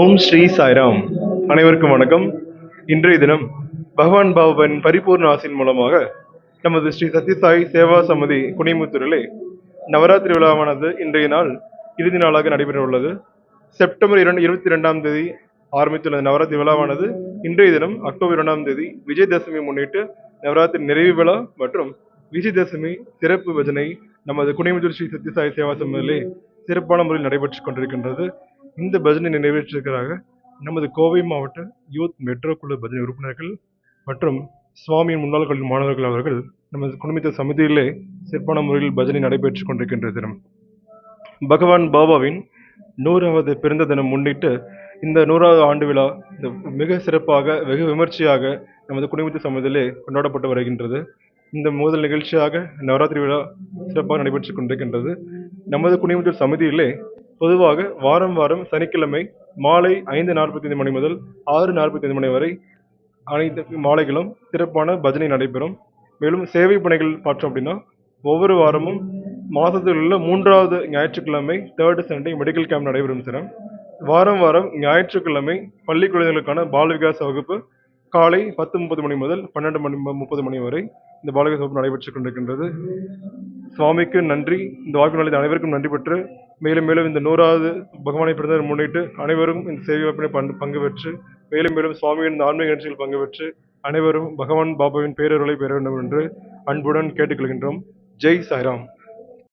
ஓம் ஸ்ரீ சாய்ராம். அனைவருக்கும் வணக்கம். இன்றைய தினம் பகவான் பாபாவின் பரிபூர்ண ஆசின் மூலமாக நமது ஸ்ரீ சத்யசாய் சேவா சமிதி குனிமுத்தூரிலே நவராத்திரி விழாவானது இன்றைய நாள் இறுதி நாளாக நடைபெற உள்ளது. செப்டம்பர் 22ஆம் தேதி ஆரம்பித்துள்ள நவராத்திரி விழாவானது இன்றைய தினம் அக்டோபர் 2ஆம் தேதி விஜயதசமி முன்னிட்டு நவராத்திரி நிறைவு விழா மற்றும் விஜயதசமி சிறப்பு பஜனை நமது குனிமுத்தூர் ஸ்ரீ சத்யசாய் சேவா சமிதியிலே சிறப்பான முறையில் நடைபெற்றுக் கொண்டிருக்கின்றது. இந்த பஜனை நிறைவேற்றிருக்கிறாக நமது கோவை மாவட்ட யூத் மெட்ரோ குழு பஜனை உறுப்பினர்கள் மற்றும் சுவாமியின் முன்னாள் கல்வி மாணவர்கள் அவர்கள் நமது குடும்பத்த சமிதியிலே சிறப்பான முறையில் பஜனை நடைபெற்றுக் கொண்டிருக்கின்ற தினம். பகவான் பாபாவின் 100வது பிறந்த தினம் முன்னிட்டு இந்த 100வது ஆண்டு விழா மிக சிறப்பாக வெகு விமர்சையாக நமது குடும்பத்த சமிதியிலே கொண்டாடப்பட்டு வருகின்றது. இந்த முதல் நிகழ்ச்சியாக நவராத்திரி விழா சிறப்பாக நடைபெற்றுக் கொண்டிருக்கின்றது. நமது குனிமுத்தூர் சமிதியிலே பொதுவாக வாரம் வாரம் சனிக்கிழமை மாலை 5:45 மணி முதல் 6:45 மணி வரை அனைத்து மாலைகளும் சிறப்பான பஜனை நடைபெறும். மேலும் சேவை பணிகள் பார்த்தோம் அப்படின்னா ஒவ்வொரு வாரமும் மாதத்தில் உள்ள 3வது ஞாயிற்றுக்கிழமை 3rd சண்டே மெடிக்கல் கேம்ப் நடைபெறும் சார். வாரம் வாரம் ஞாயிற்றுக்கிழமை பள்ளி குழந்தைகளுக்கான பால விகாச வகுப்பு காலை 10:30 மணி முதல் 12:30 மணி வரை இந்த பால விகாச வகுப்பு நடைபெற்றுக் கொண்டிருக்கின்றது. சுவாமிக்கு நன்றி. இந்த வாய்ப்பு நல்கிய அனைவருக்கும் நன்றி பெற்று மேலும் மேலும் இந்த 100வது பகவானை பிறந்ததை முன்னிட்டு அனைவரும் இந்த சேவை வாய்ப்பினை பங்கு பெற்று மேலும் மேலும் சுவாமியின் இந்த ஆன்மீக நிகழ்ச்சியில் பங்கு பெற்று அனைவரும் பகவான் பாபாவின் பேரருளை பெற வேண்டும் என்று அன்புடன் கேட்டுக்கொள்கின்றோம். ஜெய் சாய்ராம்.